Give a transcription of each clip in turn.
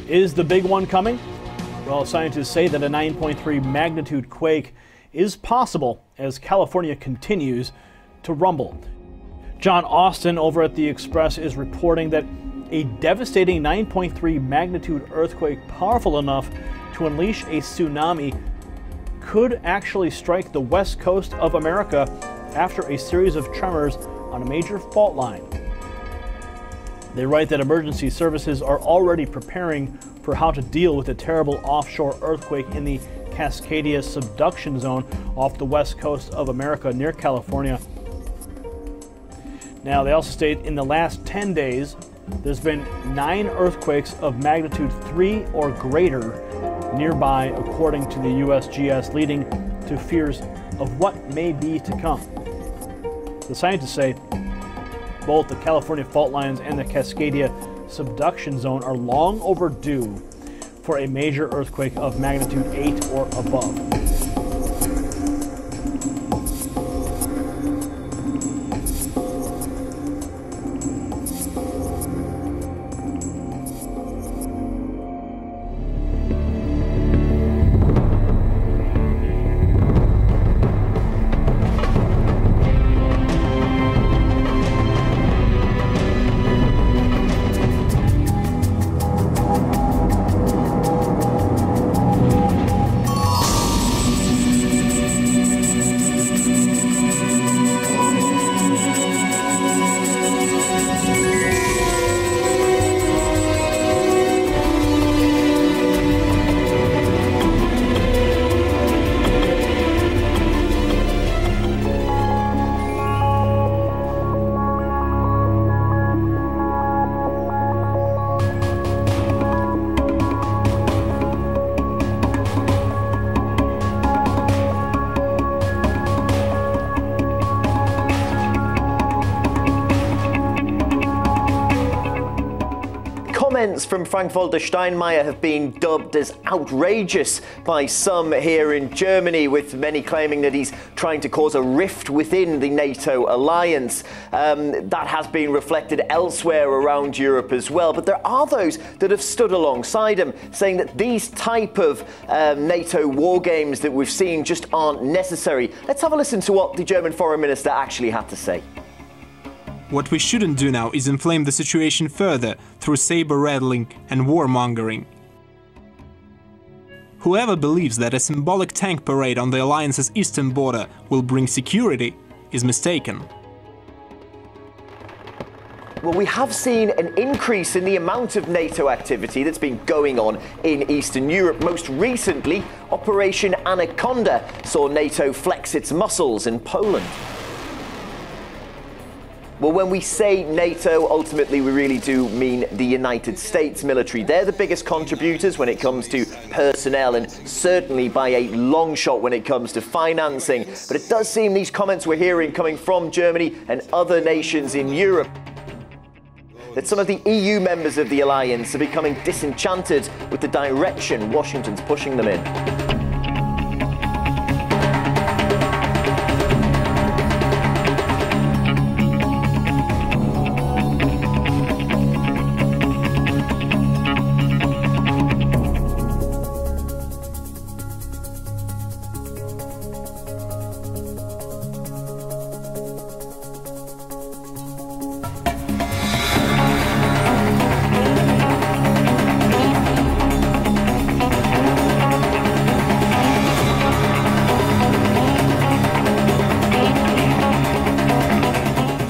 Is the big one coming? Well, scientists say that a 9.3 magnitude quake is possible as California continues to rumble. John Austin over at The Express is reporting that a devastating 9.3 magnitude earthquake powerful enough to unleash a tsunami could actually strike the west coast of America after a series of tremors on a major fault line. They write that emergency services are already preparing for how to deal with a terrible offshore earthquake in the Cascadia subduction zone off the west coast of America near California. Now, they also state in the last 10 days, there's been 9 earthquakes of magnitude 3 or greater nearby, according to the USGS, leading to fears of what may be to come. The scientists say both the California fault lines and the Cascadia subduction zone are long overdue for a major earthquake of magnitude 8 or above. Comments from Frank-Walter Steinmeier have been dubbed as outrageous by some here in Germany, with many claiming that he's trying to cause a rift within the NATO alliance. That has been reflected elsewhere around Europe as well. But there are those that have stood alongside him, saying that these type of NATO war games that we've seen just aren't necessary. Let's have a listen to what the German foreign minister actually had to say. What we shouldn't do now is inflame the situation further through saber-rattling and warmongering. Whoever believes that a symbolic tank parade on the alliance's eastern border will bring security is mistaken. Well, we have seen an increase in the amount of NATO activity that's been going on in Eastern Europe. Most recently, Operation Anaconda saw NATO flex its muscles in Poland. Well, when we say NATO, ultimately we really do mean the United States military. They're the biggest contributors when it comes to personnel, and certainly by a long shot when it comes to financing. But it does seem these comments we're hearing coming from Germany and other nations in Europe, that some of the EU members of the alliance are becoming disenchanted with the direction Washington's pushing them in.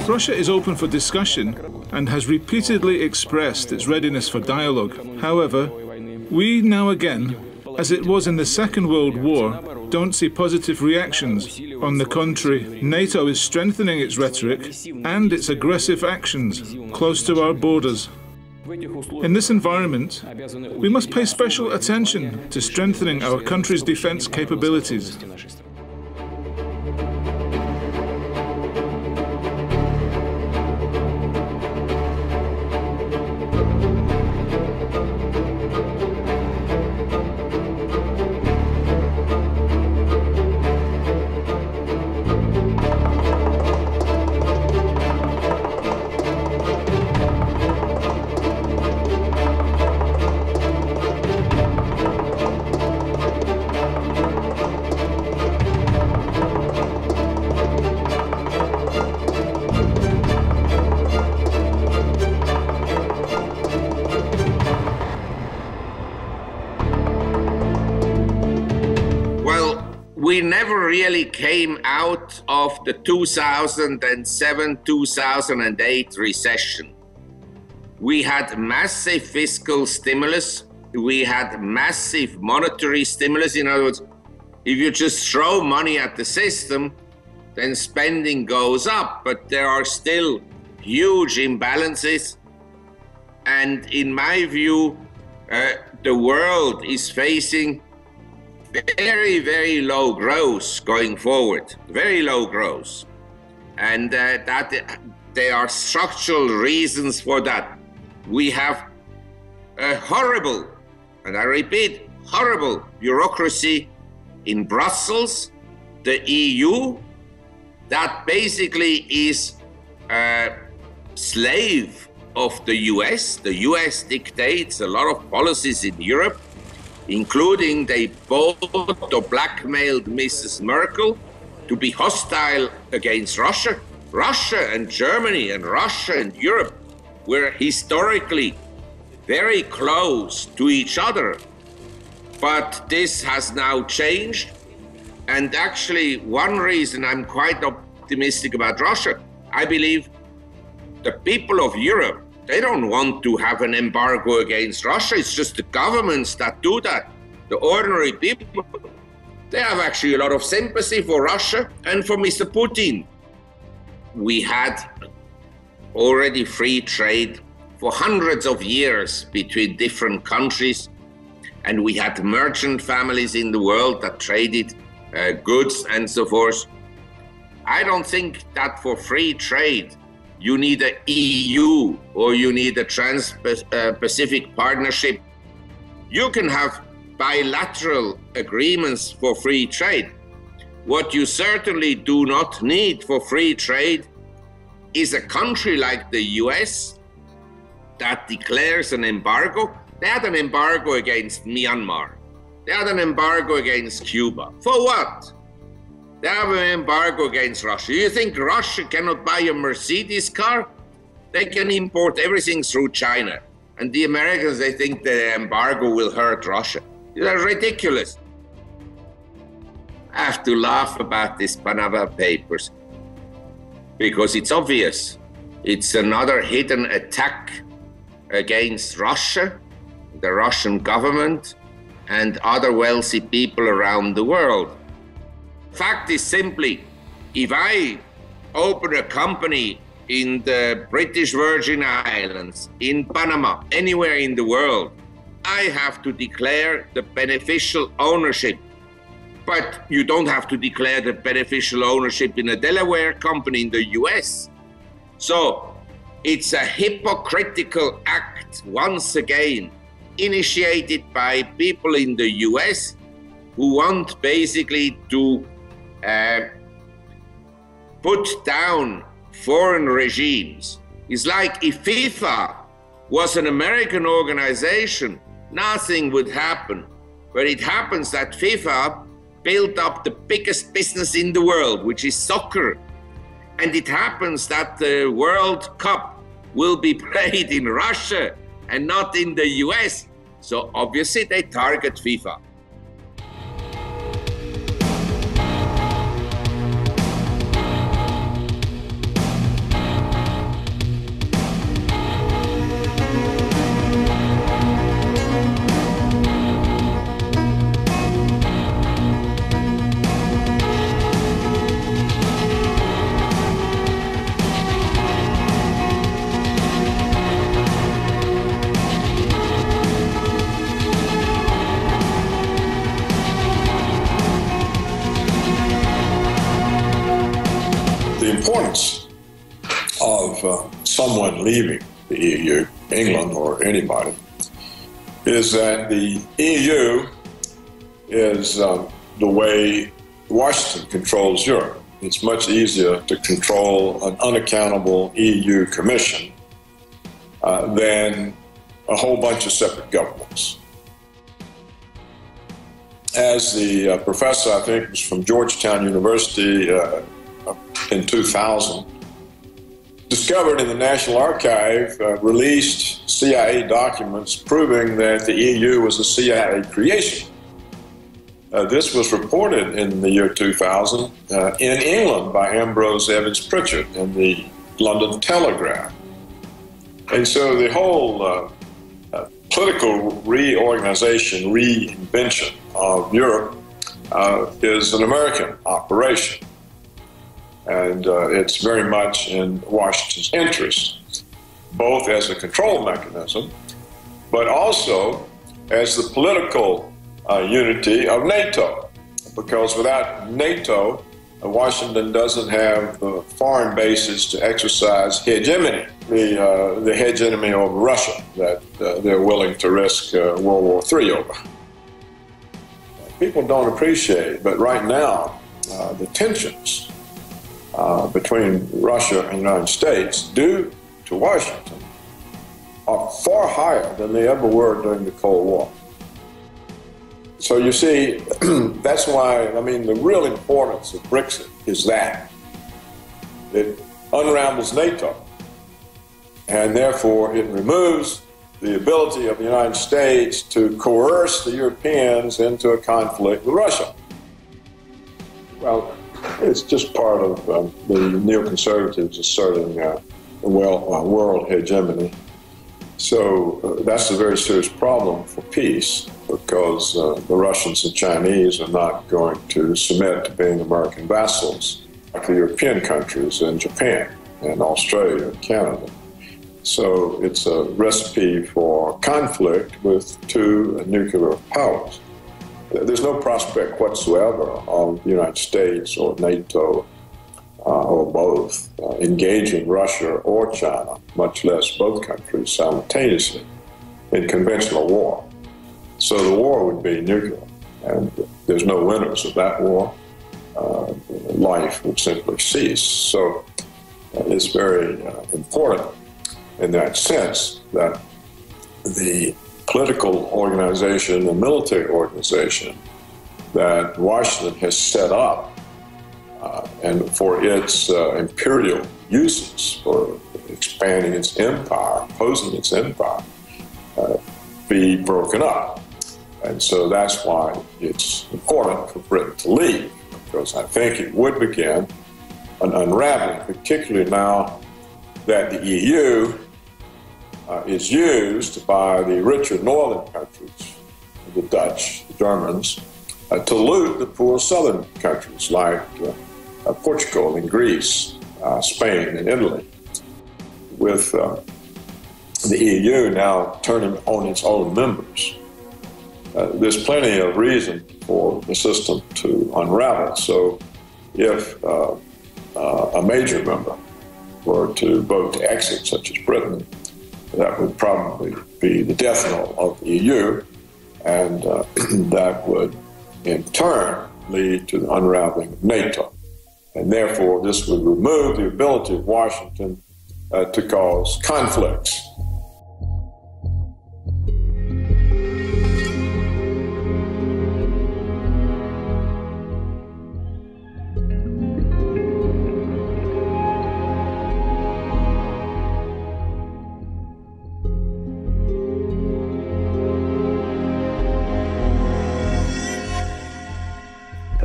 Russia is open for discussion and has repeatedly expressed its readiness for dialogue. However, we now again, as it was in the Second World War, don't see positive reactions. On the contrary, NATO is strengthening its rhetoric and its aggressive actions close to our borders. In this environment, we must pay special attention to strengthening our country's defense capabilities. we never really came out of the 2007-2008 recession. We had massive fiscal stimulus. We had massive monetary stimulus. In other words, if you just throw money at the system, then spending goes up, but there are still huge imbalances. And in my view, the world is facing very, very low growth going forward, very low growth. And that there are structural reasons for that. We have a horrible, and I repeat, horrible bureaucracy in Brussels, the EU, that basically is a slave of the US. The US dictates a lot of policies in Europe, including they bought or blackmailed Mrs. Merkel to be hostile against Russia. Russia and Germany and Russia and Europe were historically very close to each other. But this has now changed. And actually, one reason I'm quite optimistic about Russia, I believe the people of Europe, they don't want to have an embargo against Russia. It's just the governments that do that. The ordinary people, they have actually a lot of sympathy for Russia and for Mr. Putin. We had already free trade for hundreds of years between different countries, and we had merchant families in the world that traded goods and so forth. I don't think that for free trade you need an EU or you need a Trans-Pacific Partnership. You can have bilateral agreements for free trade. What you certainly do not need for free trade is a country like the US that declares an embargo. They had an embargo against Myanmar. They had an embargo against Cuba. For what? They have an embargo against Russia. You think Russia cannot buy a Mercedes car? They can import everything through China. And the Americans, they think the embargo will hurt Russia. They're ridiculous. I have to laugh about these Panama Papers because it's obvious. It's another hidden attack against Russia, the Russian government, and other wealthy people around the world. Fact is simply, if I open a company in the British Virgin Islands, in Panama, anywhere in the world, I have to declare the beneficial ownership. But you don't have to declare the beneficial ownership in a Delaware company in the US. So it's a hypocritical act, once again, initiated by people in the US who want basically to put down foreign regimes. It's like if FIFA was an American organization, nothing would happen. But it happens that FIFA built up the biggest business in the world, which is soccer. And it happens that the World Cup will be played in Russia and not in the US. So obviously they target FIFA. Of someone leaving the EU, England or anybody, is that the EU is the way Washington controls Europe. It's much easier to control an unaccountable EU Commission than a whole bunch of separate governments. As the professor, I think it was from Georgetown University in 2000, discovered in the National Archive, released CIA documents proving that the EU was a CIA creation. This was reported in the year 2000 in England by Ambrose Evans Pritchard in the London Telegraph. And so the whole political reorganization, reinvention of Europe is an American operation. And it's very much in Washington's interest, both as a control mechanism, but also as the political unity of NATO. Because without NATO, Washington doesn't have the foreign bases to exercise hegemony, the hegemony over Russia that they're willing to risk World War III over. People don't appreciate, but right now, the tensions between Russia and the United States, due to Washington, are far higher than they ever were during the Cold War. So you see, that's why, I mean, the real importance of Brexit is that. It unravels NATO, and therefore it removes the ability of the United States to coerce the Europeans into a conflict with Russia. Well, it's just part of the neoconservatives asserting world hegemony. So that's a very serious problem for peace, because the Russians and Chinese are not going to submit to being American vassals like the European countries and Japan and Australia and Canada. So it's a recipe for conflict with two nuclear powers. There's no prospect whatsoever of the United States or NATO or both engaging Russia or China, much less both countries simultaneously, in conventional war. So the war would be nuclear, and there's no winners of that war. Life would simply cease. So it's very important in that sense that the political organization, the military organization that Washington has set up and for its imperial uses, for expanding its empire, opposing its empire, be broken up. And so that's why it's important for Britain to leave, because I think it would begin an unraveling, particularly now that the EU is used by the richer northern countries, the Dutch, the Germans, to loot the poor southern countries like Portugal and Greece, Spain and Italy. With the EU now turning on its own members, there's plenty of reason for the system to unravel. So if a major member were to vote to exit, such as Britain, that would probably be the death knell of the EU, and that would in turn lead to the unraveling of NATO. And therefore, this would remove the ability of Washington to cause conflicts.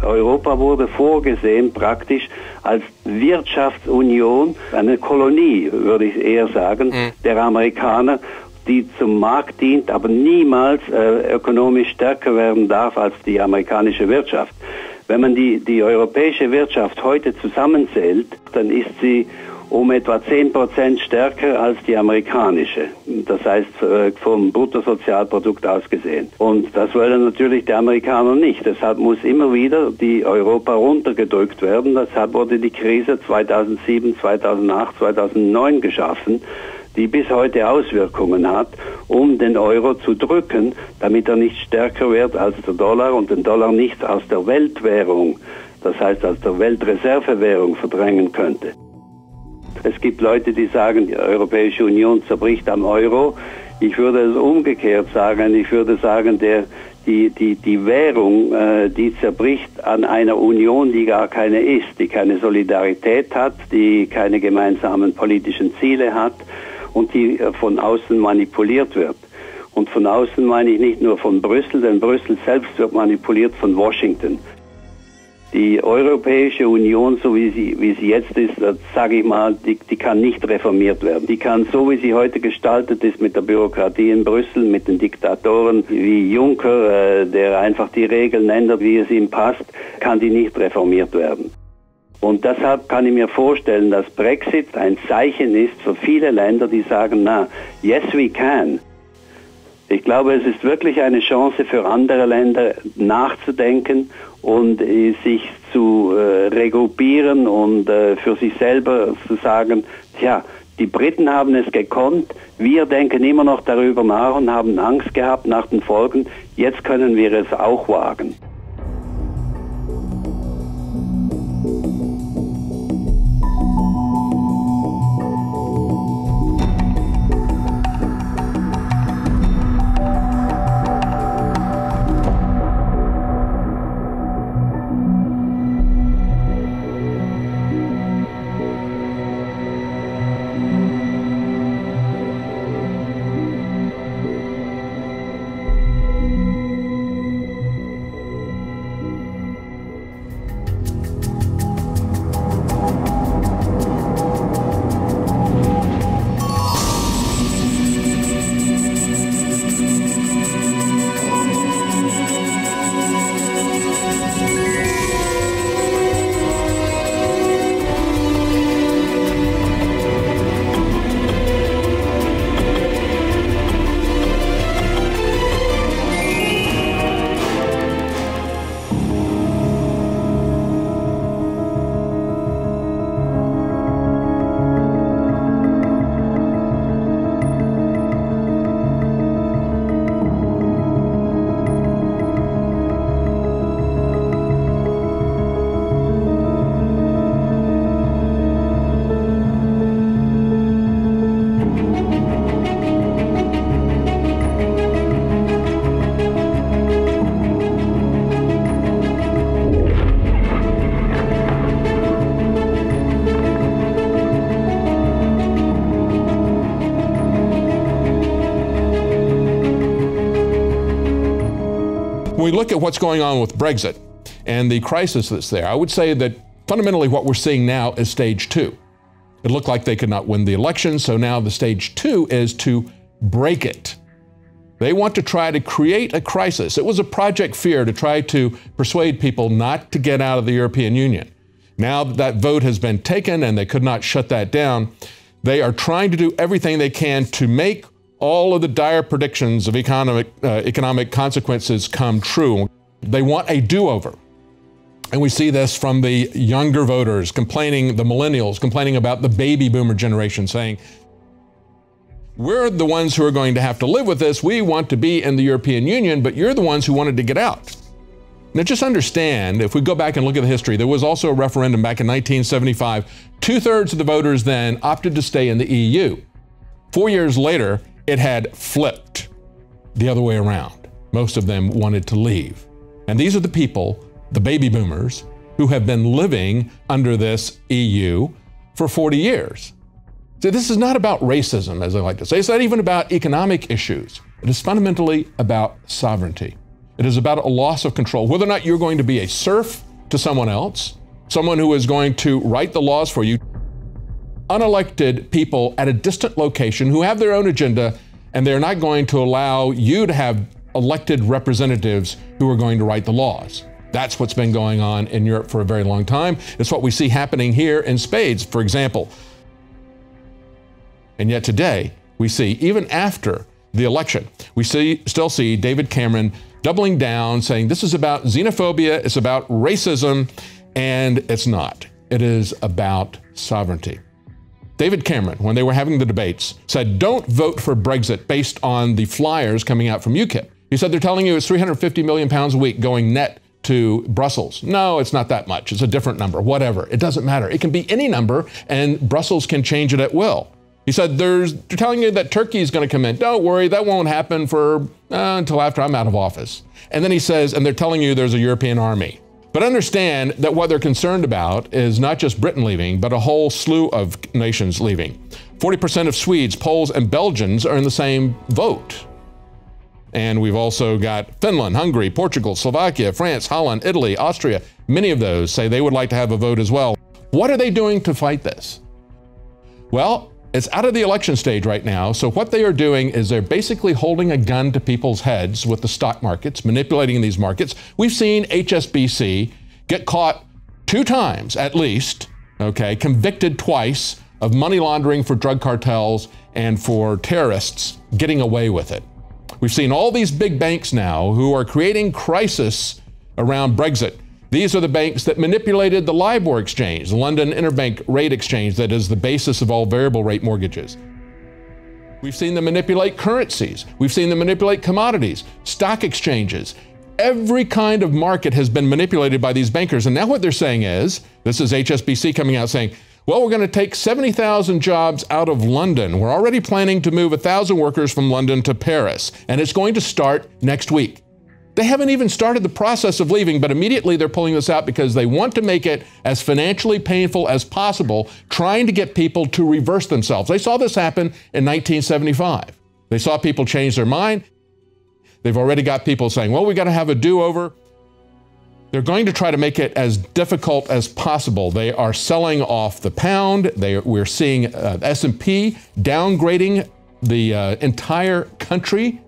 Europa wurde vorgesehen praktisch als Wirtschaftsunion, eine Kolonie, würde ich eher sagen, der Amerikaner, die zum Markt dient, aber niemals ökonomisch stärker werden darf als die amerikanische Wirtschaft. Wenn man die europäische Wirtschaft heute zusammenzählt, dann ist sie um etwa 10% stärker als die amerikanische. Das heißt, vom Bruttosozialprodukt aus gesehen. Und das wollen natürlich die Amerikaner nicht. Deshalb muss immer wieder die Europa runtergedrückt werden. Deshalb wurde die Krise 2007, 2008, 2009 geschaffen, die bis heute Auswirkungen hat, um den Euro zu drücken, damit er nicht stärker wird als der Dollar und den Dollar nicht aus der Weltwährung, das heißt aus der Weltreservewährung verdrängen könnte. Es gibt Leute, die sagen, die Europäische Union zerbricht am Euro. Ich würde es umgekehrt sagen. Ich würde sagen, die Währung, die zerbricht an einer Union, die gar keine ist, die keine Solidarität hat, die keine gemeinsamen politischen Ziele hat und die von außen manipuliert wird. Und von außen meine ich nicht nur von Brüssel, denn Brüssel selbst wird manipuliert von Washington. Die Europäische Union, so wie sie jetzt ist, sage ich mal, die kann nicht reformiert werden. Die kann, so wie sie heute gestaltet ist, mit der Bürokratie in Brüssel, mit den Diktatoren wie Juncker, der einfach die Regeln ändert, wie es ihm passt, kann die nicht reformiert werden. Und deshalb kann ich mir vorstellen, dass Brexit ein Zeichen ist für viele Länder, die sagen, na, yes we can. Ich glaube, es ist wirklich eine Chance für andere Länder nachzudenken und sich zu regruppieren und für sich selber zu sagen, tja, die Briten haben es gekonnt, wir denken immer noch darüber nach und haben Angst gehabt nach den Folgen, jetzt können wir es auch wagen. When we look at what's going on with Brexit and the crisis that's there, I would say that fundamentally what we're seeing now is stage 2. It looked like they could not win the election, so now the stage 2 is to break it. They want to try to create a crisis. It was a Project Fear to try to persuade people not to get out of the European Union. Now that that vote has been taken and they could not shut that down, they are trying to do everything they can to make all of the dire predictions of economic consequences come true. They want a do-over. And we see this from the younger voters complaining, the millennials complaining about the baby boomer generation, saying, we're the ones who are going to have to live with this. We want to be in the European Union, but you're the ones who wanted to get out. Now just understand, if we go back and look at the history, there was also a referendum back in 1975. 2/3 of the voters then opted to stay in the EU. 4 years later, it had flipped the other way around. Most of them wanted to leave. And these are the people, the baby boomers, who have been living under this EU for 40 years. So this is not about racism, as I like to say. It's not even about economic issues. It is fundamentally about sovereignty. It is about a loss of control. Whether or not you're going to be a serf to someone else, someone who is going to write the laws for you, unelected people at a distant location who have their own agenda, and they're not going to allow you to have elected representatives who are going to write the laws. That's what's been going on in Europe for a very long time. It's what we see happening here in spades, for example. And yet today, we see, even after the election, we still see David Cameron doubling down, saying this is about xenophobia, it's about racism, and it's not. It is about sovereignty. David Cameron, when they were having the debates, said, don't vote for Brexit based on the flyers coming out from UKIP. He said, they're telling you it's 350 million pounds a week going net to Brussels. No, it's not that much. It's a different number, whatever. It doesn't matter. It can be any number, and Brussels can change it at will. He said, they're telling you that Turkey is going to come in. Don't worry, that won't happen for until after I'm out of office. And then he says, and they're telling you there's a European army. But understand that what they're concerned about is not just Britain leaving, but a whole slew of nations leaving. 40% of Swedes, Poles, and Belgians are in the same vote. And we've also got Finland, Hungary, Portugal, Slovakia, France, Holland, Italy, Austria. Many of those say they would like to have a vote as well. What are they doing to fight this? Well, it's out of the election stage right now. So what they are doing is they're basically holding a gun to people's heads with the stock markets, manipulating these markets. We've seen HSBC get caught 2 times at least, okay, convicted twice of money laundering for drug cartels and for terrorists getting away with it. We've seen all these big banks now who are creating crisis around Brexit. These are the banks that manipulated the LIBOR exchange, the London Interbank Rate Exchange that is the basis of all variable rate mortgages. We've seen them manipulate currencies. We've seen them manipulate commodities, stock exchanges. Every kind of market has been manipulated by these bankers. And now what they're saying is, this is HSBC coming out saying, well, we're going to take 70,000 jobs out of London. We're already planning to move 1,000 workers from London to Paris, and it's going to start next week. They haven't even started the process of leaving, but immediately they're pulling this out because they want to make it as financially painful as possible, trying to get people to reverse themselves. They saw this happen in 1975. They saw people change their mind. They've already got people saying, well, we got to have a do-over. They're going to try to make it as difficult as possible. They are selling off the pound. We're seeing S&P downgrading the entire country,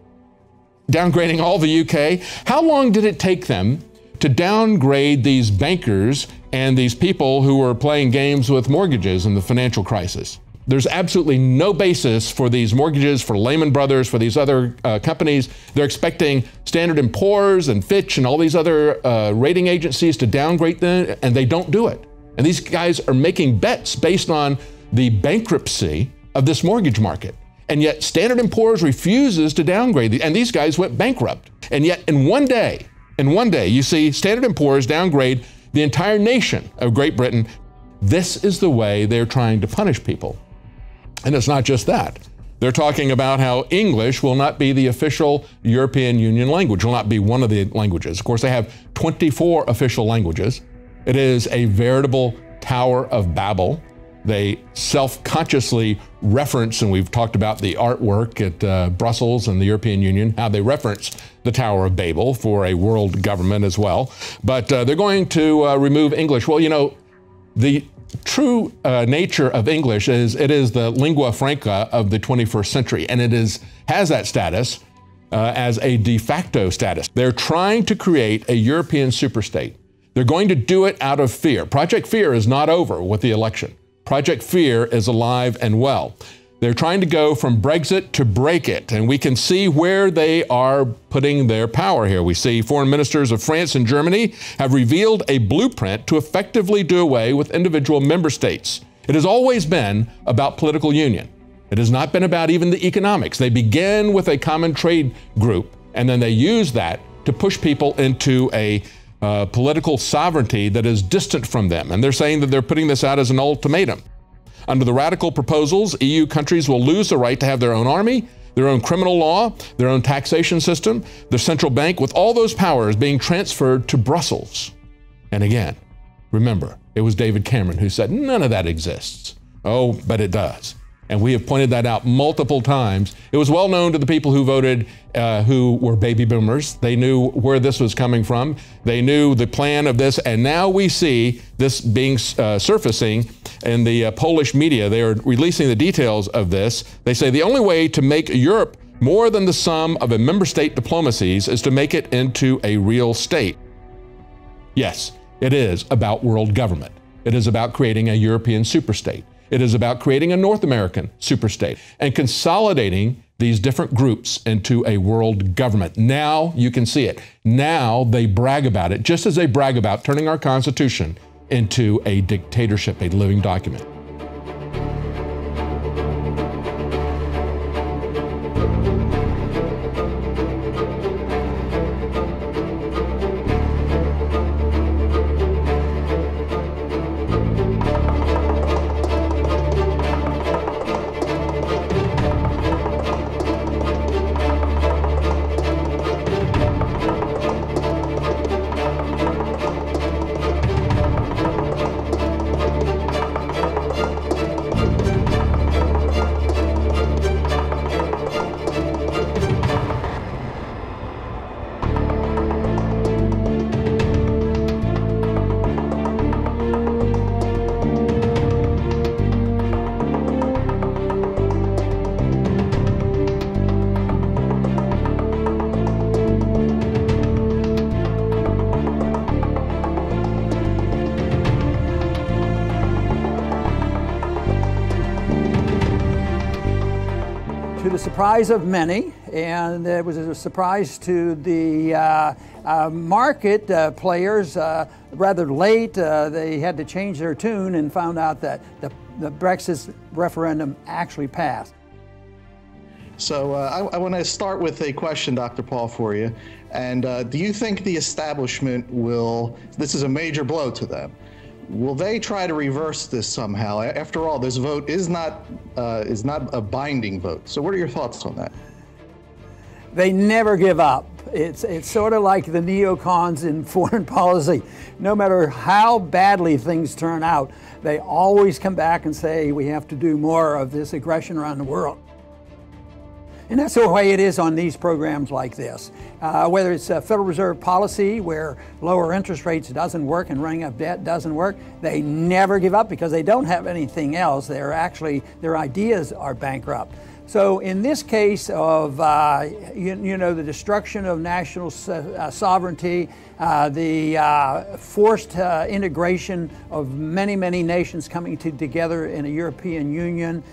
downgrading all the UK. How long did it take them to downgrade these bankers and these people who were playing games with mortgages in the financial crisis? There's absolutely no basis for these mortgages, for Lehman Brothers, for these other companies. They're expecting Standard & Poor's and Fitch and all these other rating agencies to downgrade them, and they don't do it. And these guys are making bets based on the bankruptcy of this mortgage market. And yet Standard & Poor's refuses to downgrade, and these guys went bankrupt. And yet in one day, you see Standard & Poor's downgrade the entire nation of Great Britain. This is the way they're trying to punish people. And it's not just that. They're talking about how English will not be the official European Union language, will not be one of the languages. Of course, they have 24 official languages. It is a veritable Tower of Babel. They self-consciously reference, and we've talked about the artwork at Brussels and the European Union, how they reference the Tower of Babel for a world government as well. But they're going to remove English. Well, you know, the true nature of English is it is the lingua franca of the 21st century, and it has that status as a de facto status. They're trying to create a European superstate. They're going to do it out of fear. Project Fear is not over with the election. Project Fear is alive and well. They're trying to go from Brexit to break it, and we can see where they are putting their power here. We see foreign ministers of France and Germany have revealed a blueprint to effectively do away with individual member states. It has always been about political union. It has not been about even the economics. They begin with a common trade group, and then they use that to push people into a political sovereignty that is distant from them. And they're saying that they're putting this out as an ultimatum. Under the radical proposals, EU countries will lose the right to have their own army, their own criminal law, their own taxation system, their central bank, with all those powers being transferred to Brussels. And again, remember, it was David Cameron who said none of that exists. Oh, but it does. And we have pointed that out multiple times. It was well known to the people who voted, who were baby boomers. They knew where this was coming from. They knew the plan of this. And now we see this being surfacing in the Polish media. They are releasing the details of this. They say the only way to make Europe more than the sum of a member state diplomacies is to make it into a real state. Yes, it is about world government. It is about creating a European superstate. It is about creating a North American superstate and consolidating these different groups into a world government. Now you can see it. Now they brag about it, just as they brag about turning our Constitution into a dictatorship, a living document. To the surprise of many, and it was a surprise to the market players, rather late, they had to change their tune and found out that the Brexit referendum actually passed. So I want to start with a question, Dr. Paul, for you. And do you think the establishment will, this is a major blow to them, will they try to reverse this somehow? After all, this vote is not a binding vote. So what are your thoughts on that? They never give up. It's sort of like the neocons in foreign policy. No matter how badly things turn out, they always come back and say, we have to do more of this aggression around the world. And that's the way it is on these programs like this. Whether it's a Federal Reserve policy where lower interest rates doesn't work and running up debt doesn't work, they never give up because they don't have anything else. Their ideas are bankrupt. So in this case of the destruction of national sovereignty, the forced integration of many nations coming together in a European Union,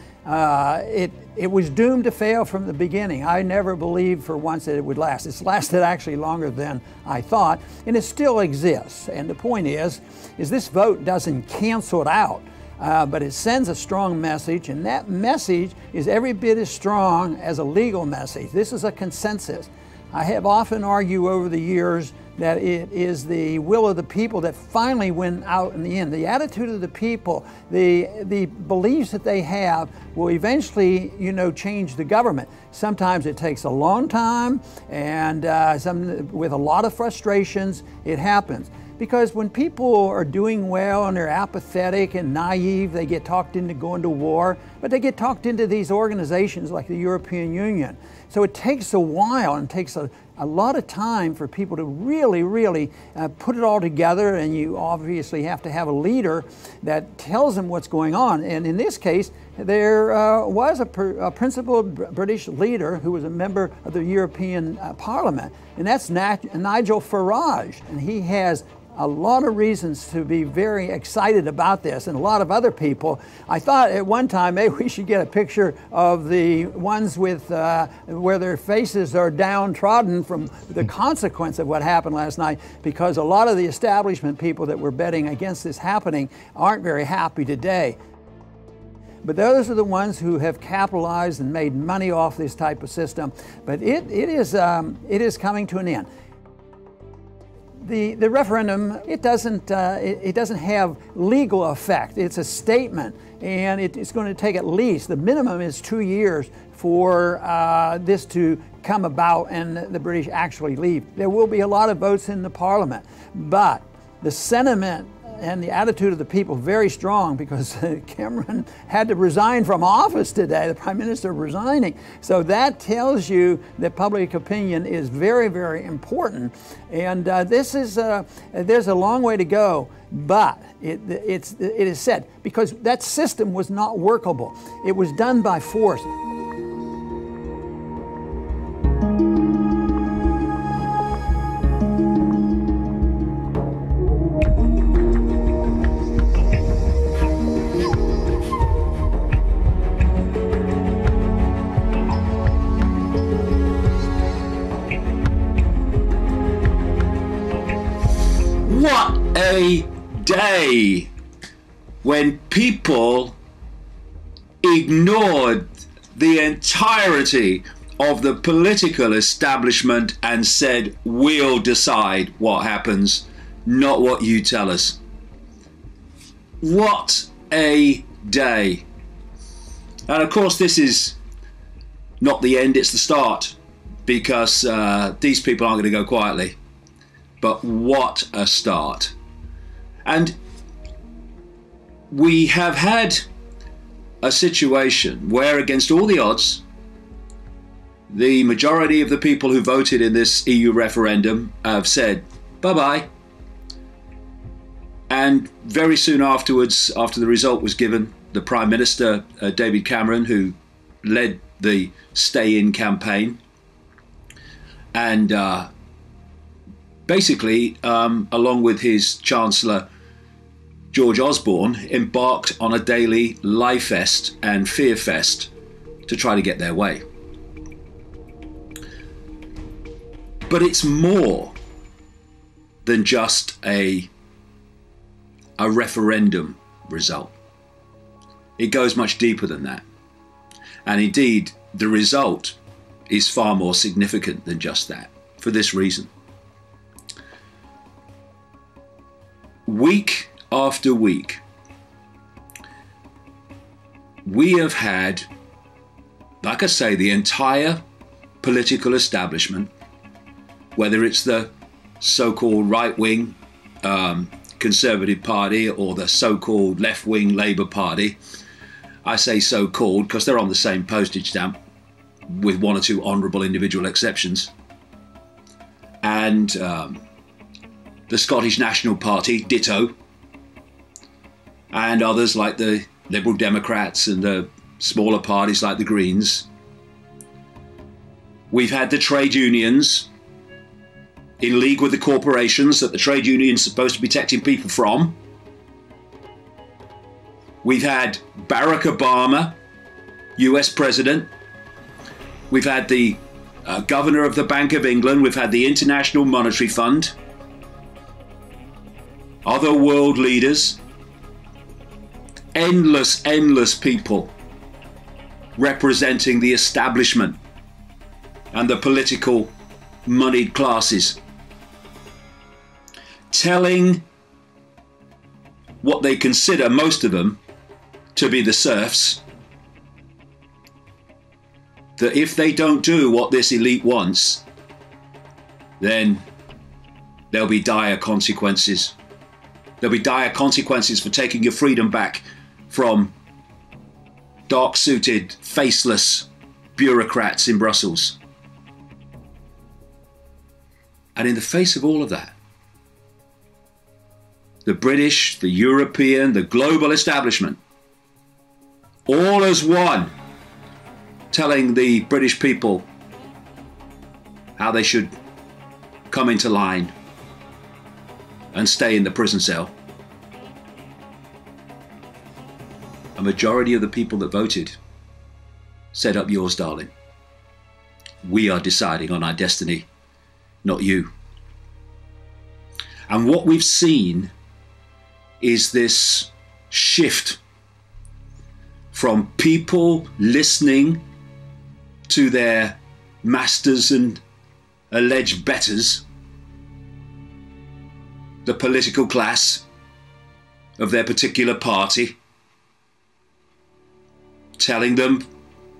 it was doomed to fail from the beginning. I never believed for once that it would last. It's lasted actually longer than I thought, and it still exists. And the point is this vote doesn't cancel it out, but it sends a strong message, and that message is every bit as strong as a legal message. This is a consensus. I have often argued over the years that it is the will of the people that finally win out in the end. The attitude of the people, the beliefs that they have will eventually, change the government. Sometimes it takes a long time, and with a lot of frustrations, it happens. Because when people are doing well and they're apathetic and naive, they get talked into going to war, but they get talked into these organizations like the European Union. So it takes a while and takes a lot of time for people to really put it all together, and you obviously have to have a leader that tells them what's going on. And in this case, there was a principled British leader who was a member of the European Parliament, and that's Nigel Farage, and he has a lot of reasons to be very excited about this, and a lot of other people. I thought at one time maybe we should get a picture of the ones with where their faces are downtrodden from the consequence of what happened last night, because a lot of the establishment people that were betting against this happening aren't very happy today. But those are the ones who have capitalized and made money off this type of system. But it is coming to an end. The referendum, it doesn't have legal effect. It's a statement, and it's going to take at least, the minimum is 2 years for this to come about and the British actually leave. There will be a lot of votes in the Parliament, but the sentiment and the attitude of the people very strong, because Cameron had to resign from office today, the Prime Minister resigning. So that tells you that public opinion is very important. And there's a long way to go, but it is said, because that system was not workable. It was done by force. What a day when people ignored the entirety of the political establishment and said, we'll decide what happens, not what you tell us. What a day. And of course, this is not the end, it's the start, because these people aren't going to go quietly. But what a start. And we have had a situation where, against all the odds, the majority of the people who voted in this EU referendum have said bye-bye. And very soon afterwards, after the result was given, the Prime Minister, David Cameron, who led the stay-in campaign, and basically, along with his Chancellor, George Osborne, embarked on a daily lie fest and fear fest to try to get their way. But it's more than just a referendum result. It goes much deeper than that. And indeed, the result is far more significant than just that, for this reason. Week after week, we have had, like I say, the entire political establishment, whether it's the so-called right-wing Conservative Party or the so-called left-wing Labour Party. I say so-called because they're on the same postage stamp, with one or two honourable individual exceptions. And the Scottish National Party, ditto. And others like the Liberal Democrats and the smaller parties like the Greens. We've had the trade unions in league with the corporations that the trade union is supposed to be protecting people from. We've had Barack Obama, US President. We've had the Governor of the Bank of England. We've had the International Monetary Fund. Other world leaders. Endless people representing the establishment and the political moneyed classes, telling what they consider, most of them, to be the serfs, that if they don't do what this elite wants, then there'll be dire consequences. There'll be dire consequences for taking your freedom back from dark-suited, faceless bureaucrats in Brussels. And in the face of all of that, the British, the European, the global establishment, all as one, telling the British people how they should come into line and stay in the prison cell. A majority of the people that voted said, "Up yours, darling. We are deciding on our destiny, not you." And what we've seen is this shift from people listening to their masters and alleged betters, the political class of their particular party, telling them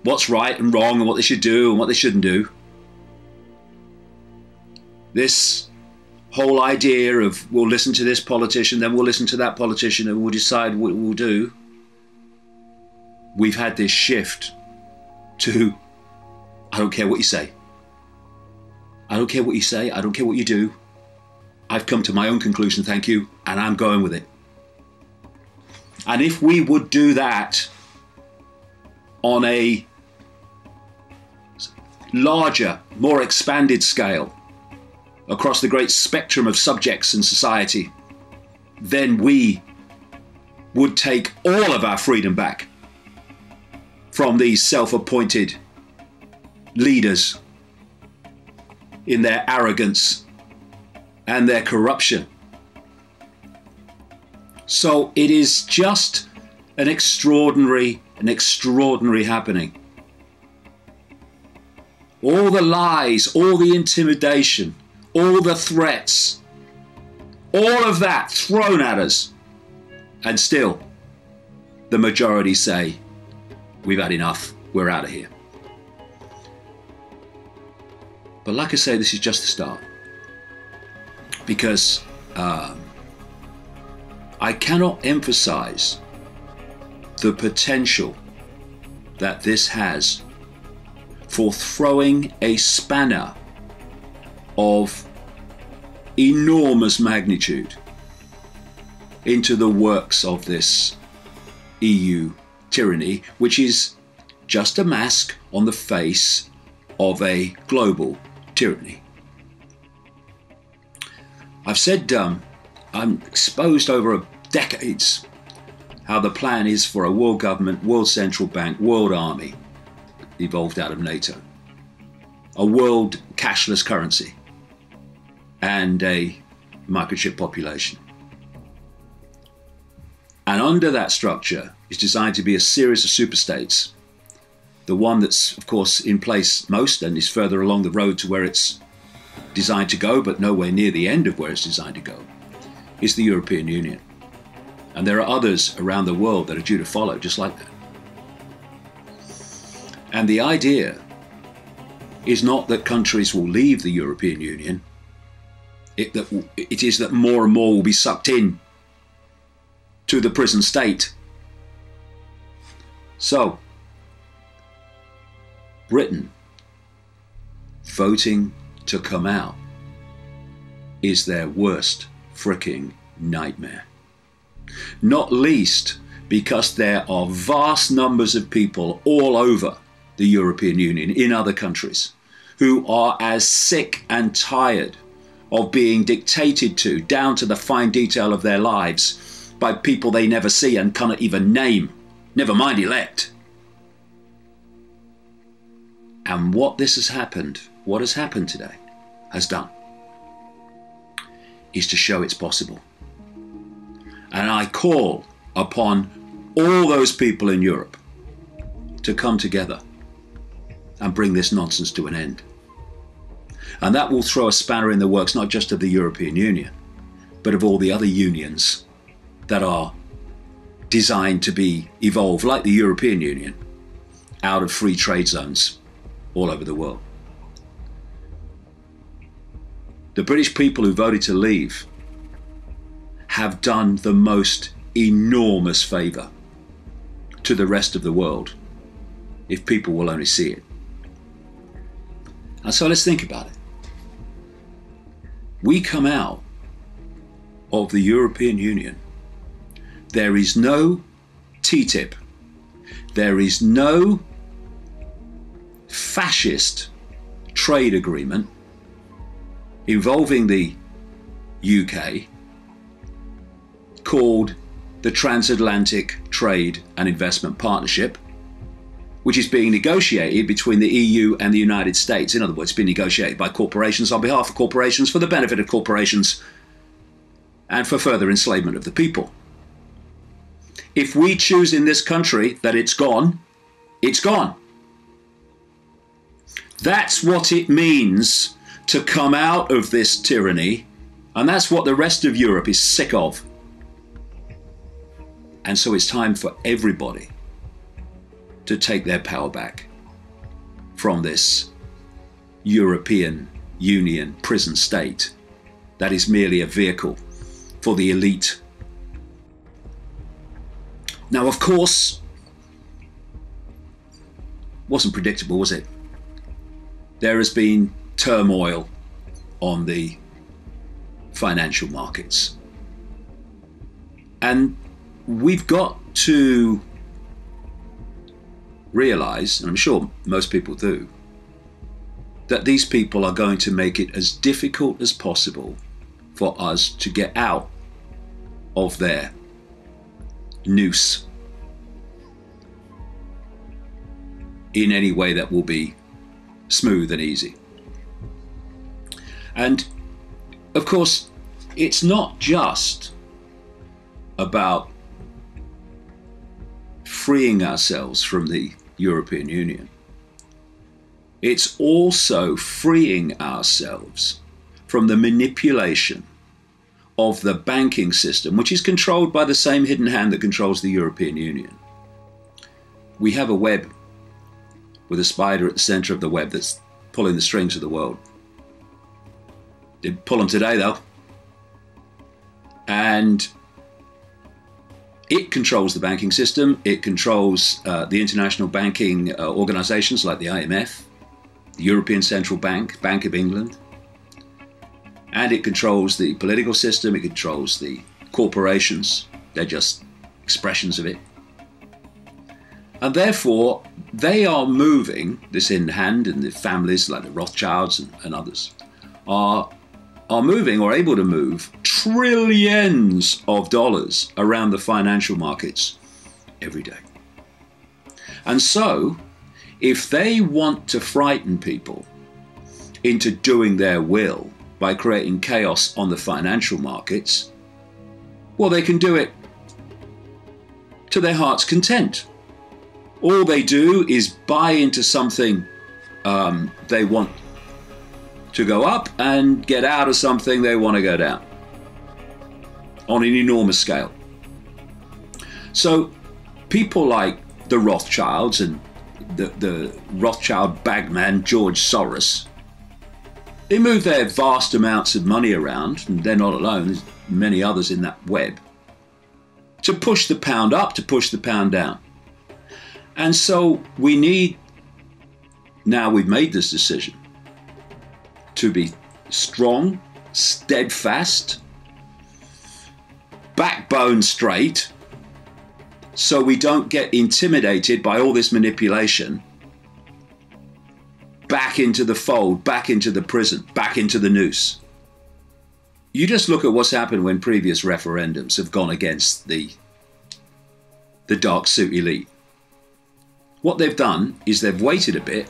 what's right and wrong and what they should do and what they shouldn't do. This whole idea of we'll listen to this politician, then we'll listen to that politician and we'll decide what we'll do. We've had this shift to, I don't care what you say. I don't care what you say. I don't care what you do. I've come to my own conclusion, thank you, and I'm going with it. And if we would do that on a larger, more expanded scale, across the great spectrum of subjects in society, then we would take all of our freedom back from these self-appointed leaders in their arrogance and their corruption. So it is just an extraordinary happening. All the lies, all the intimidation, all the threats, all of that thrown at us, and still the majority say, we've had enough, we're out of here. But like I say, this is just the start, because I cannot emphasize the potential that this has for throwing a spanner of enormous magnitude into the works of this EU tyranny, which is just a mask on the face of a global tyranny. I've said I'm exposed over decades how the plan is for a world government, world central bank, world army evolved out of NATO, a world cashless currency. and a microchip population. And under that structure is designed to be a series of superstates. The one that's, of course, in place most and is further along the road to where it's designed to go, but nowhere near the end of where it's designed to go, is the European Union. And there are others around the world that are due to follow, just like that. And the idea is not that countries will leave the European Union. It is that more and more will be sucked in to the prison state. So, Britain voting to come out is their worst fricking nightmare. Not least because there are vast numbers of people all over the European Union, in other countries, who are as sick and tired of being dictated to, down to the fine detail of their lives, by people they never see and cannot even name, never mind elect. And what has happened today, has done, is to show it's possible. And I call upon all those people in Europe to come together and bring this nonsense to an end. And that will throw a spanner in the works, not just of the European Union, but of all the other unions that are designed to be evolved, like the European Union, out of free trade zones all over the world. The British people who voted to leave have done the most enormous favour to the rest of the world, if people will only see it. And so let's think about it. We come out of the European Union. There is no TTIP. There is no fascist trade agreement involving the UK called the Transatlantic Trade and Investment Partnership, which is being negotiated between the EU and the United States. In other words, being negotiated by corporations on behalf of corporations, for the benefit of corporations, and for further enslavement of the people. If we choose in this country that it's gone, it's gone. That's what it means to come out of this tyranny, and that's what the rest of Europe is sick of. And so it's time for everybody to take their power back from this European Union prison state that is merely a vehicle for the elite. Now, of course, wasn't predictable, was it? There has been turmoil on the financial markets. And we've got to realize, and I'm sure most people do, that these people are going to make it as difficult as possible for us to get out of their noose in any way that will be smooth and easy. And of course, it's not just about freeing ourselves from the European Union. It's also freeing ourselves from the manipulation of the banking system, which is controlled by the same hidden hand that controls the European Union. We have a web with a spider at the center of the web that's pulling the strings of the world. Didn't pull them today, though. And it controls the banking system. It controls the international banking organizations like the IMF, the European Central Bank, Bank of England. And it controls the political system. It controls the corporations. They're just expressions of it. And therefore, they are moving, this in hand, and the families like the Rothschilds and others are moving, or able to move, trillions of dollars around the financial markets every day. And so, if they want to frighten people into doing their will by creating chaos on the financial markets, well, they can do it to their heart's content. All they do is buy into something they want to go up and get out of something they want to go down on an enormous scale. So people like the Rothschilds and the Rothschild bagman George Soros, they move their vast amounts of money around, and they're not alone, there's many others in that web, to push the pound up, to push the pound down. And so we need, now we've made this decision, to be strong, steadfast, backbone straight, so we don't get intimidated by all this manipulation, back into the fold, back into the prison, back into the noose. You just look at what's happened when previous referendums have gone against the dark suit elite. What they've done is they've waited a bit,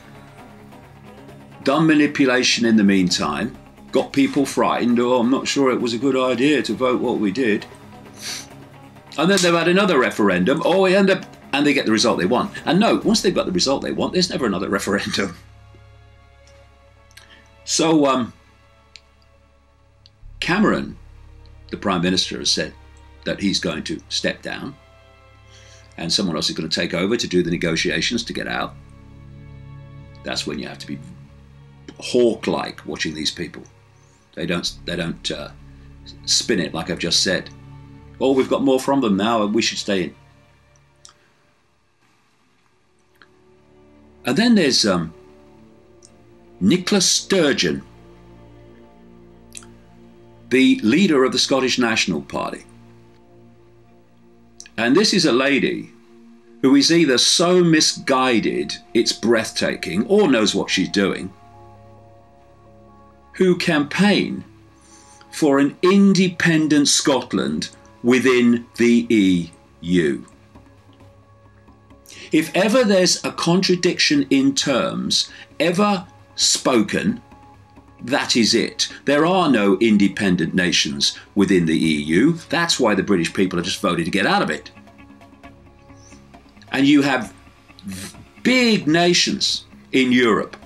done manipulation in the meantime, got people frightened, oh, I'm not sure it was a good idea to vote what we did. And then they've had another referendum, and they get the result they want. And no, once they've got the result they want, there's never another referendum. So Cameron, the Prime Minister, has said that he's going to step down and someone else is going to take over to do the negotiations to get out. That's when you have to be hawk-like watching these people. They don't spin it like I've just said. Oh, we've got more from them now, and we should stay in. And then there's Nicola Sturgeon, the leader of the Scottish National Party. And this is a lady who is either so misguided it's breathtaking, or knows what she's doing, who campaign for an independent Scotland within the EU. If ever there's a contradiction in terms ever spoken, that is it. There are no independent nations within the EU. That's why the British people have just voted to get out of it. And you have big nations in Europe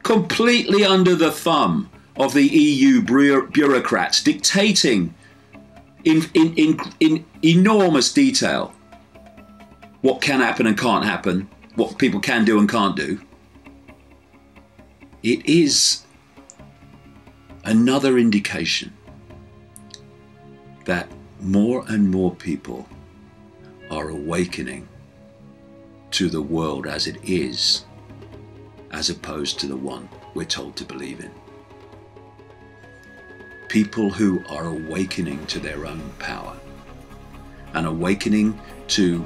completely under the thumb of the EU bureaucrats, dictating in enormous detail what can happen and can't happen, what people can do and can't do. It is another indication that more and more people are awakening to the world as it is, as opposed to the one we're told to believe in. People who are awakening to their own power and awakening to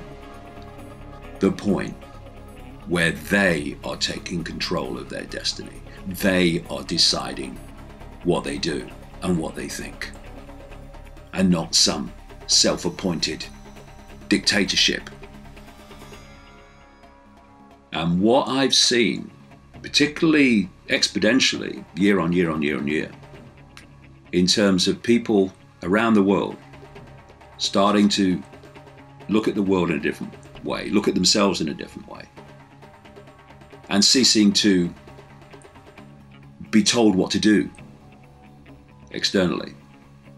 the point where they are taking control of their destiny. They are deciding what they do and what they think, and not some self-appointed dictatorship. And what I've seen, particularly exponentially, year on year on year on year, in terms of people around the world starting to look at the world in a different way, look at themselves in a different way, and ceasing to be told what to do externally.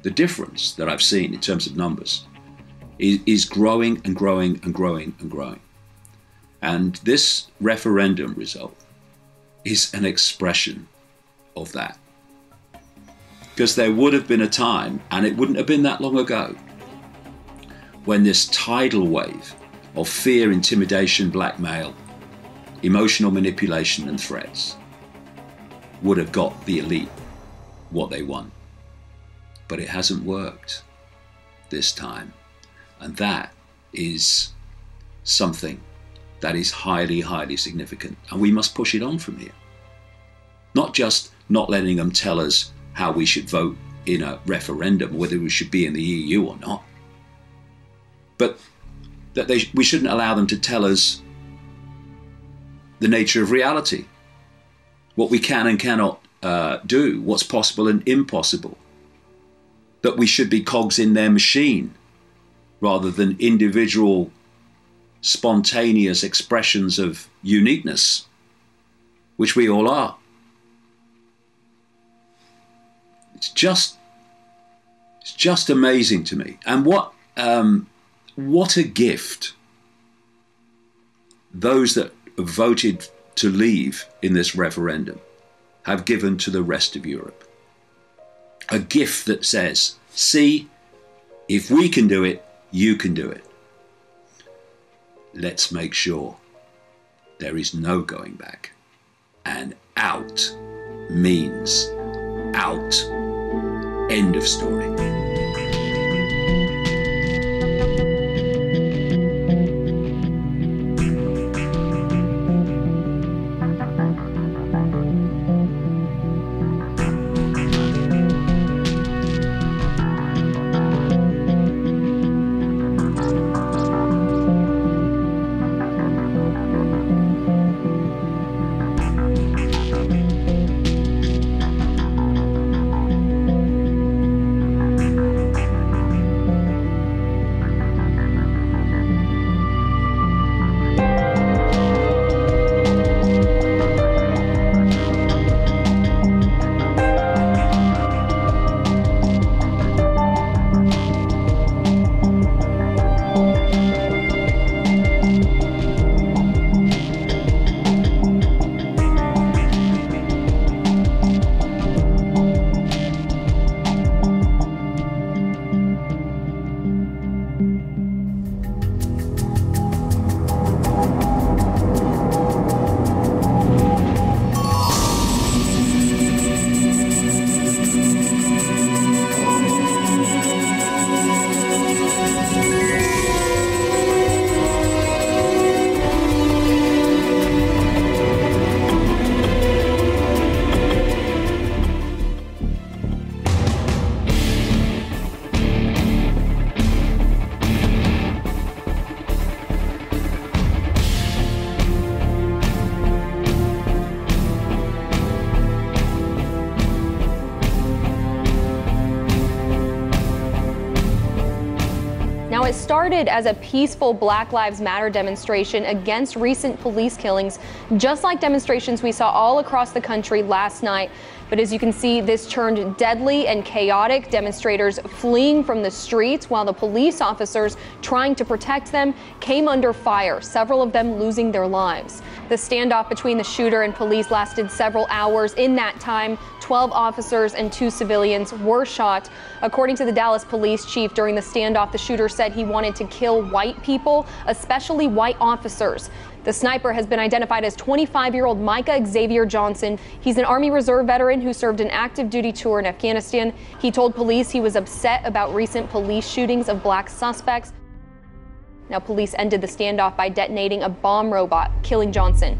The difference that I've seen in terms of numbers is growing and growing and growing and growing. And this referendum result is an expression of that. Because there would have been a time, and it wouldn't have been that long ago, when this tidal wave of fear, intimidation, blackmail, emotional manipulation and threats would have got the elite what they want. But it hasn't worked this time. And that is something that is highly, highly significant. And we must push it on from here. Not just not letting them tell us how we should vote in a referendum, whether we should be in the EU or not, but that we shouldn't allow them to tell us the nature of reality, what we can and cannot do, what's possible and impossible. That we should be cogs in their machine rather than individual spontaneous expressions of uniqueness, which we all are. It's just amazing to me. And what a gift those that voted to leave in this referendum have given to the rest of Europe. A gift that says, see, if we can do it, you can do it. Let's make sure there is no going back. And out means out. End of story. It started as a peaceful Black Lives Matter demonstration against recent police killings, just like demonstrations we saw all across the country last night. But as you can see, this turned deadly and chaotic, demonstrators fleeing from the streets while the police officers trying to protect them came under fire, several of them losing their lives. The standoff between the shooter and police lasted several hours. In that time, 12 officers and 2 civilians were shot. According to the Dallas police chief, during the standoff, the shooter said he wanted to kill white people, especially white officers. The sniper has been identified as 25-year-old Micah Xavier Johnson. He's an Army Reserve veteran who served an active duty tour in Afghanistan. He told police he was upset about recent police shootings of black suspects. Now, police ended the standoff by detonating a bomb robot, killing Johnson.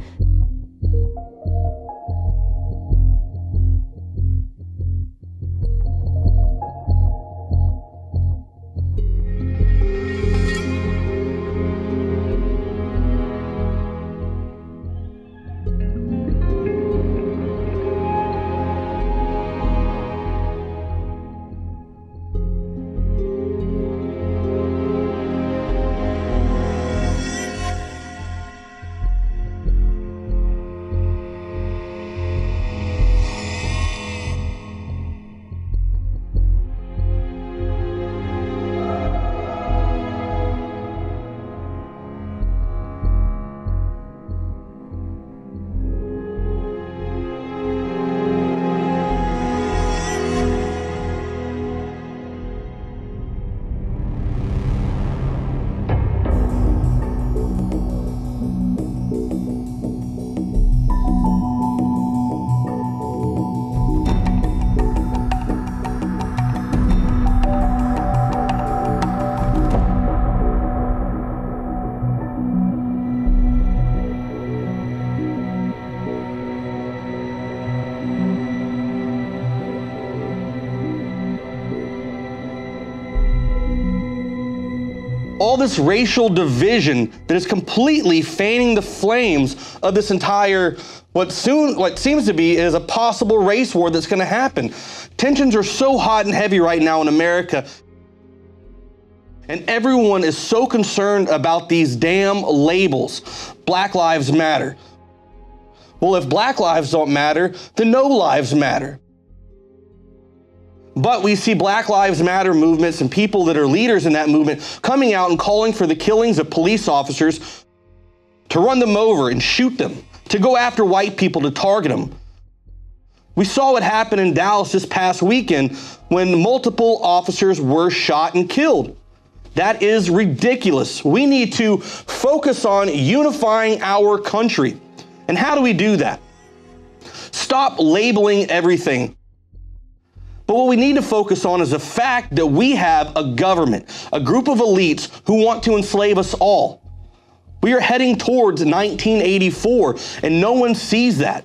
all this racial division that is completely fanning the flames of this entire, what seems to be is a possible race war that's going to happen. Tensions are so hot and heavy right now in America, and everyone is so concerned about these damn labels. Black lives matter. Well, if black lives don't matter, then no lives matter. But we see Black Lives Matter movements and people that are leaders in that movement coming out and calling for the killings of police officers, to run them over and shoot them, to go after white people, to target them. We saw what happened in Dallas this past weekend when multiple officers were shot and killed. That is ridiculous. We need to focus on unifying our country. And how do we do that? Stop labeling everything. But what we need to focus on is the fact that we have a government, a group of elites who want to enslave us all. We are heading towards 1984, and no one sees that.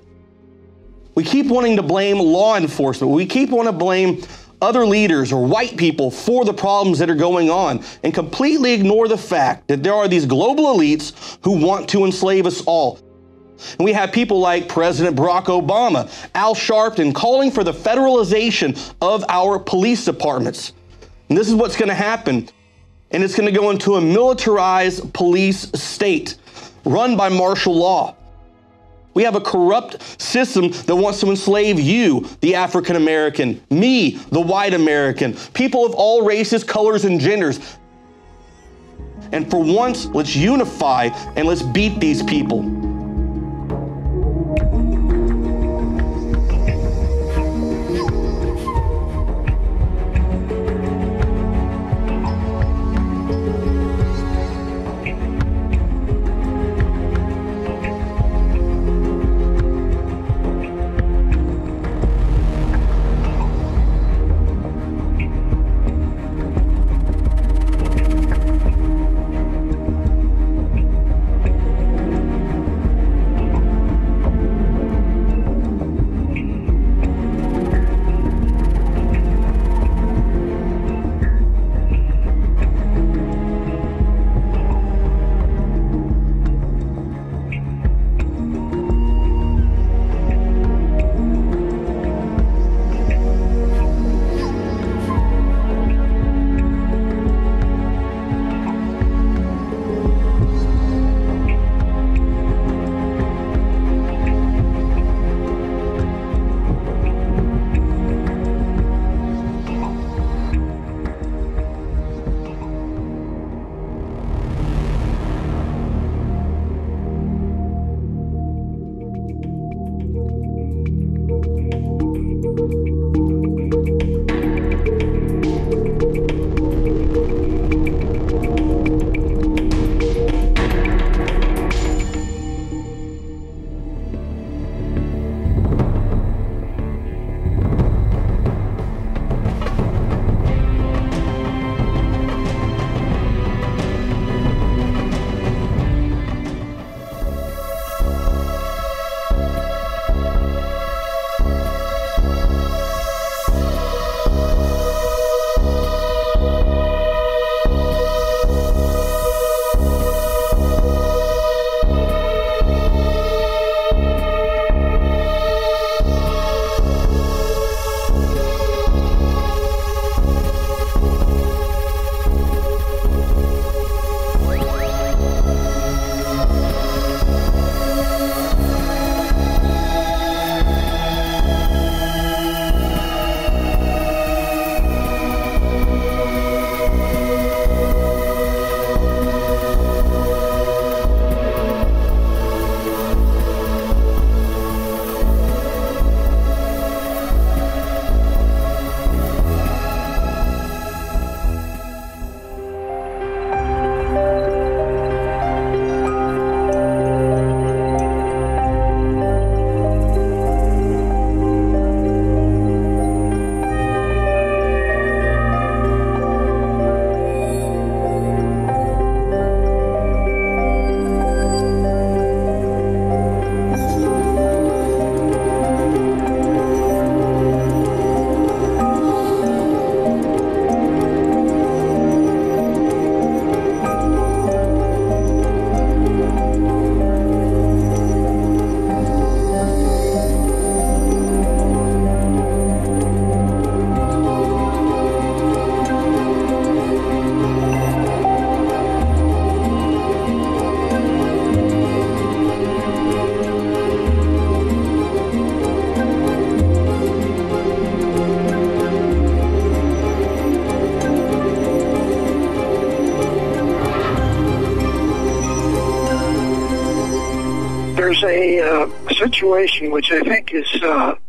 We keep wanting to blame law enforcement. We keep wanting to blame other leaders or white people for the problems that are going on, and completely ignore the fact that there are these global elites who want to enslave us all. And we have people like President Barack Obama, Al Sharpton, calling for the federalization of our police departments. And this is what's going to happen. And it's going to go into a militarized police state run by martial law. We have a corrupt system that wants to enslave you, the African American, me, the white American, people of all races, colors, and genders. And for once, let's unify and let's beat these people. there's a situation which I think is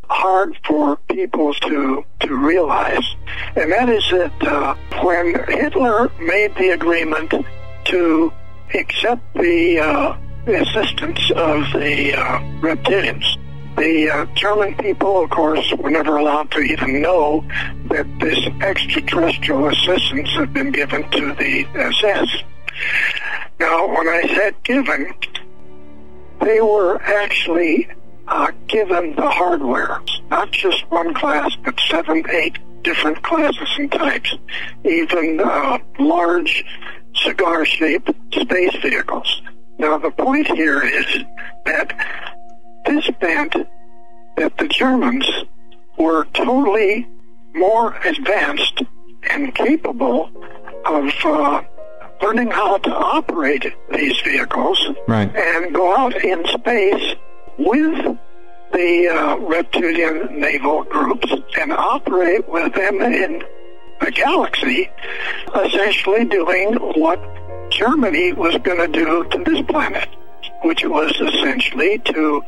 hard for people to realize, and that is that when Hitler made the agreement to accept the assistance of the reptilians, the German people, of course, were never allowed to even know that this extraterrestrial assistance had been given to the SS. Now, when I said given, they were actually given the hardware, not just one class, but 7, 8 different classes and types, even large cigar-shaped space vehicles. Now, the point here is that this meant that the Germans were totally more advanced and capable of learning how to operate these vehicles and go out in space with the reptilian naval groups and operate with them in the galaxy, essentially doing what Germany was going to do to this planet, which was essentially to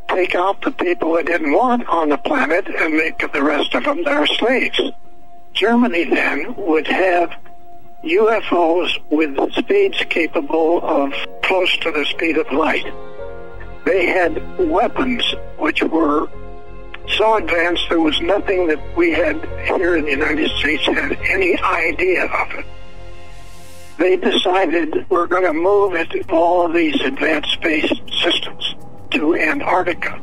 take out the people they didn't want on the planet and make the rest of them their slaves. Germany then would have UFOs with speeds capable of close to the speed of light. They had weapons which were so advanced there was nothing that we had here in the United States had any idea of it. They decided we're going to move all of these advanced space systems to Antarctica.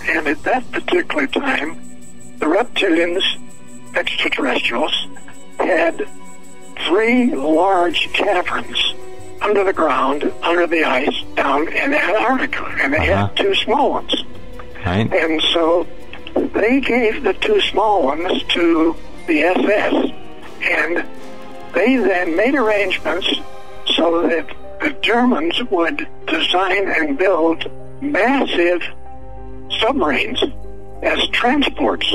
And at that particular time, the reptilians, extraterrestrials, had 3 large caverns under the ground, under the ice, down in Antarctica. And they had 2 small ones. Right. And so they gave the 2 small ones to the SS, and they then made arrangements so that the Germans would design and build massive submarines as transports.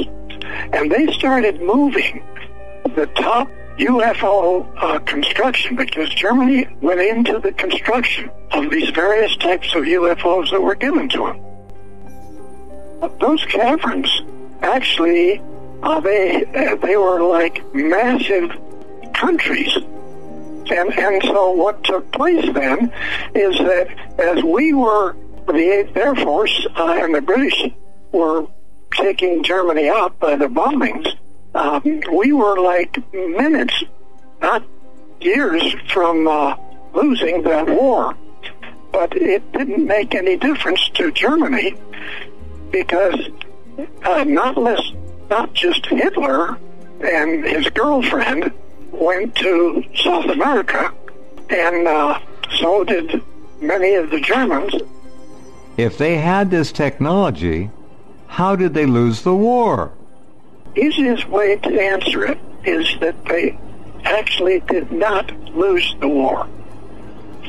And they started moving the top UFO construction, because Germany went into the construction of these various types of UFOs that were given to them. Those caverns, actually, they were like massive countries. And so what took place then is that as we were, the 8th Air Force and the British were taking Germany out by the bombings, we were like minutes, not years, from losing that war. But it didn't make any difference to Germany, because not just Hitler and his girlfriend went to South America, and so did many of the Germans. If they had this technology, how did they lose the war? Easiest way to answer it is that they actually did not lose the war.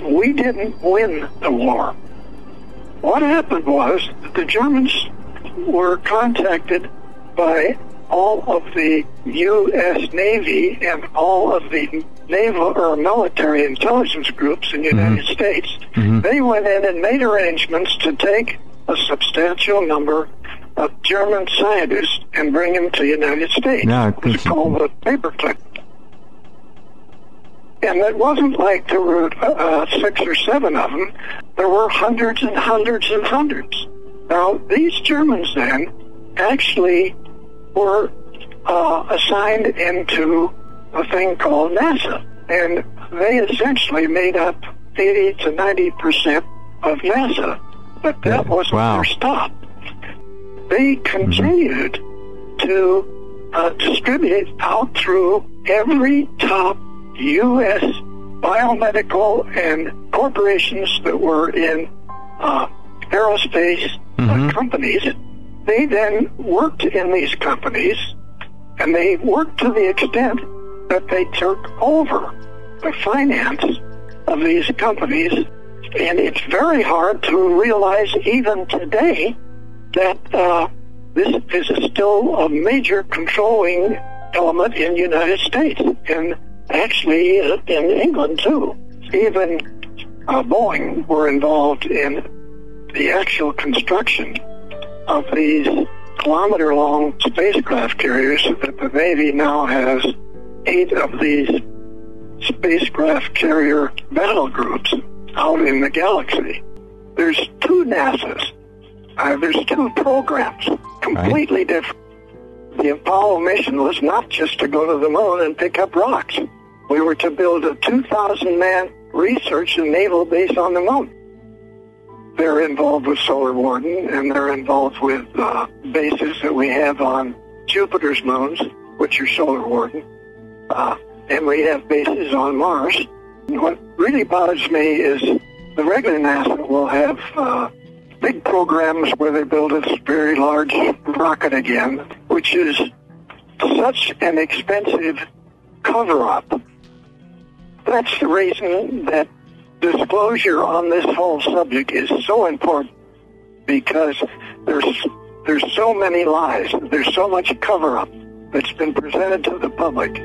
We didn't win the war. What happened was that the Germans were contacted by all of the U.S. Navy and all of the naval or military intelligence groups in the United States. They went in and made arrangements to take a substantial number of German scientists and bring them to the United States. It was called a paperclip. And it wasn't like there were 6 or 7 of them. There were hundreds and hundreds and hundreds. Now, these Germans then actually were assigned into a thing called NASA. And they essentially made up 80 to 90% of NASA. But that wasn't their stop. They continued to distribute out through every top U.S. biomedical and corporations that were in aerospace companies. They then worked in these companies, and they worked to the extent that they took over the finance of these companies. And it's very hard to realize even today that this is still a major controlling element in the United States, and actually in England too. Even Boeing were involved in the actual construction of these kilometer-long spacecraft carriers, that the Navy now has 8 of these spacecraft carrier battle groups out in the galaxy. There's 2 NASAs. There's 2 programs, completely different. The Apollo mission was not just to go to the moon and pick up rocks. We were to build a 2,000-man research and naval base on the moon. They're involved with Solar Warden, and they're involved with bases that we have on Jupiter's moons, which are Solar Warden, and we have bases on Mars. And what really bothers me is the regular NASA will have big programs where they build a very large rocket again, which is such an expensive cover-up. That's the reason that disclosure on this whole subject is so important, because there's so many lies, there's so much cover-up that's been presented to the public.